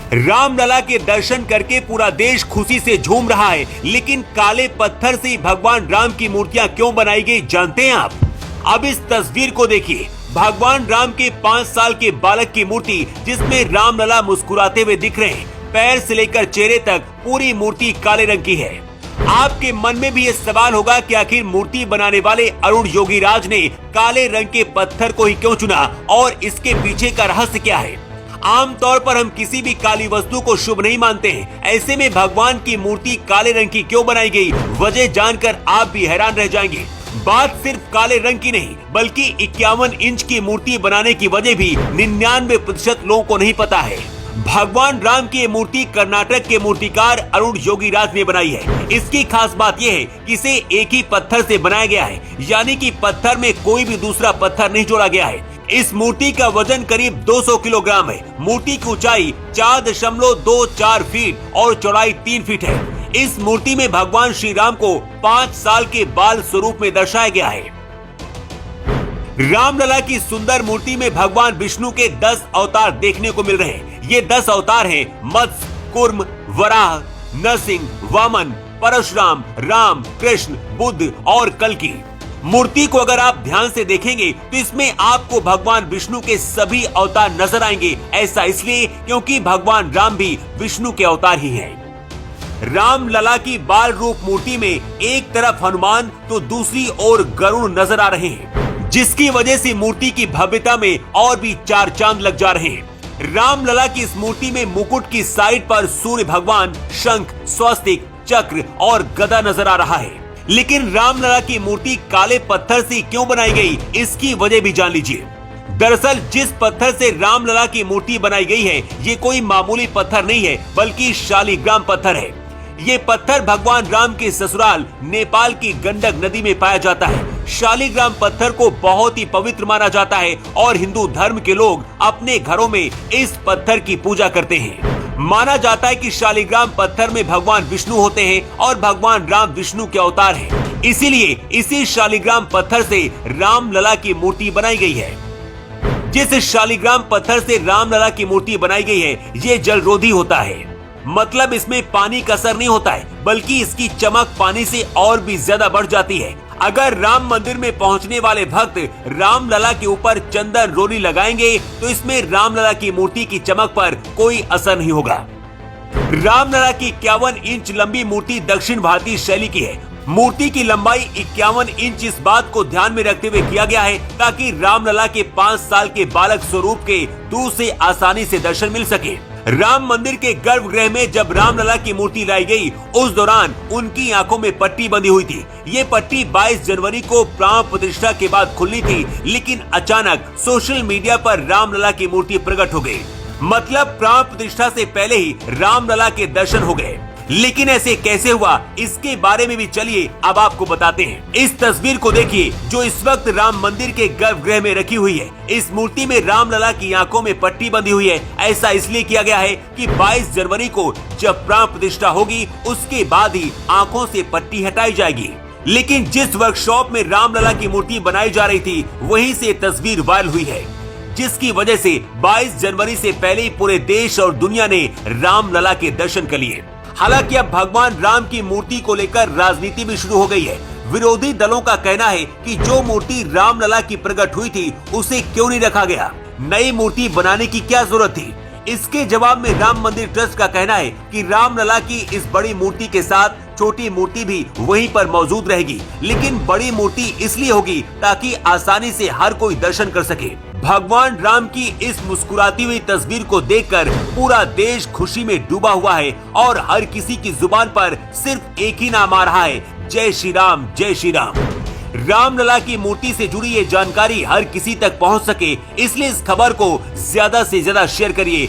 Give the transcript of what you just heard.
रामलला के दर्शन करके पूरा देश खुशी से झूम रहा है, लेकिन काले पत्थर से भगवान राम की मूर्तियां क्यों बनाई गई जानते हैं आप? अब इस तस्वीर को देखिए। भगवान राम के 5 साल के बालक की मूर्ति, जिसमें रामलला मुस्कुराते हुए दिख रहे हैं। पैर से लेकर चेहरे तक पूरी मूर्ति काले रंग की है। आपके मन में भी ये सवाल होगा कि आखिर मूर्ति बनाने वाले अरुण योगीराज ने काले रंग के पत्थर को ही क्यों चुना और इसके पीछे का रहस्य क्या है? आमतौर पर हम किसी भी काली वस्तु को शुभ नहीं मानते हैं। ऐसे में भगवान की मूर्ति काले रंग की क्यों बनाई गई, वजह जानकर आप भी हैरान रह जाएंगे। बात सिर्फ काले रंग की नहीं, बल्कि 51 इंच की मूर्ति बनाने की वजह भी 99% लोगों को नहीं पता है। भगवान राम की ये मूर्ति कर्नाटक के मूर्तिकार अरुण योगीराज ने बनाई है। इसकी खास बात यह है कि इसे एक ही पत्थर से बनाया गया है, यानी कि पत्थर में कोई भी दूसरा पत्थर नहीं जोड़ा गया है। इस मूर्ति का वजन करीब 200 किलोग्राम है। मूर्ति की ऊंचाई 4.24 फीट और चौड़ाई 3 फीट है। इस मूर्ति में भगवान श्री राम को 5 साल के बाल स्वरूप में दर्शाया गया है। रामलला की सुंदर मूर्ति में भगवान विष्णु के 10 अवतार देखने को मिल रहे हैं। ये 10 अवतार हैं मत्स्य, कूर्म, वराह, नरसिंह, वामन, परशुराम, राम, कृष्ण, बुद्ध और कल्कि। मूर्ति को अगर आप ध्यान से देखेंगे तो इसमें आपको भगवान विष्णु के सभी अवतार नजर आएंगे। ऐसा इसलिए क्योंकि भगवान राम भी विष्णु के अवतार ही हैं। रामलला की बाल रूप मूर्ति में एक तरफ हनुमान तो दूसरी ओर गरुड़ नजर आ रहे हैं, जिसकी वजह से मूर्ति की भव्यता में और भी 4 चांद लग जा रहे हैं। रामलला की इस मूर्ति में मुकुट की साइड पर सूर्य भगवान, शंख, स्वस्तिक, चक्र और गदा नजर आ रहा है। लेकिन रामलला की मूर्ति काले पत्थर से क्यों बनाई गई, इसकी वजह भी जान लीजिए। दरअसल जिस पत्थर से रामलला की मूर्ति बनाई गई है, ये कोई मामूली पत्थर नहीं है, बल्कि शालिग्राम पत्थर है। ये पत्थर भगवान राम के ससुराल नेपाल की गंडक नदी में पाया जाता है। शालिग्राम पत्थर को बहुत ही पवित्र माना जाता है और हिंदू धर्म के लोग अपने घरों में इस पत्थर की पूजा करते हैं। माना जाता है कि शालिग्राम पत्थर में भगवान विष्णु होते हैं और भगवान राम विष्णु के अवतार हैं। इसीलिए इसी शालिग्राम पत्थर से रामलला की मूर्ति बनाई गई है। जिस शालिग्राम पत्थर से रामलला की मूर्ति बनाई गई है, ये जलरोधी होता है। मतलब इसमें पानी का असर नहीं होता है, बल्कि इसकी चमक पानी से और भी ज्यादा बढ़ जाती है। अगर राम मंदिर में पहुंचने वाले भक्त रामलला के ऊपर चंदन रोली लगाएंगे तो इसमें रामलला की मूर्ति की चमक पर कोई असर नहीं होगा। रामलला की 51 इंच लंबी मूर्ति दक्षिण भारतीय शैली की है। मूर्ति की लंबाई 51 इंच इस बात को ध्यान में रखते हुए किया गया है ताकि रामलला के 5 साल के बालक स्वरूप के दूर से आसानी से दर्शन मिल सके। राम मंदिर के गर्भगृह में जब रामलला की मूर्ति लाई गई, उस दौरान उनकी आंखों में पट्टी बंधी हुई थी। ये पट्टी 22 जनवरी को प्राण प्रतिष्ठा के बाद खुलनी थी, लेकिन अचानक सोशल मीडिया पर रामलला की मूर्ति प्रकट हो गई। मतलब प्राण प्रतिष्ठा से पहले ही रामलला के दर्शन हो गए। लेकिन ऐसे कैसे हुआ, इसके बारे में भी चलिए अब आपको बताते हैं। इस तस्वीर को देखिए जो इस वक्त राम मंदिर के गर्भगृह में रखी हुई है। इस मूर्ति में रामलला की आंखों में पट्टी बंधी हुई है। ऐसा इसलिए किया गया है कि 22 जनवरी को जब प्राण प्रतिष्ठा होगी, उसके बाद ही आंखों से पट्टी हटाई जाएगी। लेकिन जिस वर्कशॉप में रामलला की मूर्ति बनाई जा रही थी, वहीं से तस्वीर वायरल हुई है, जिसकी वजह से 22 जनवरी से पहले ही पूरे देश और दुनिया ने रामलला के दर्शन कर लिए। हालांकि अब भगवान राम की मूर्ति को लेकर राजनीति भी शुरू हो गई है। विरोधी दलों का कहना है कि जो मूर्ति रामलला की प्रकट हुई थी, उसे क्यों नहीं रखा गया, नई मूर्ति बनाने की क्या जरूरत थी। इसके जवाब में राम मंदिर ट्रस्ट का कहना है कि रामलला की इस बड़ी मूर्ति के साथ छोटी मूर्ति भी वहीं पर मौजूद रहेगी, लेकिन बड़ी मूर्ति इसलिए होगी ताकि आसानी से हर कोई दर्शन कर सके। भगवान राम की इस मुस्कुराती हुई तस्वीर को देखकर पूरा देश खुशी में डूबा हुआ है और हर किसी की जुबान पर सिर्फ एक ही नाम आ रहा है, जय श्री राम, जय श्री राम। रामलला की मूर्ति से जुड़ी ये जानकारी हर किसी तक पहुंच सके, इसलिए इस खबर को ज्यादा से ज्यादा शेयर करिए।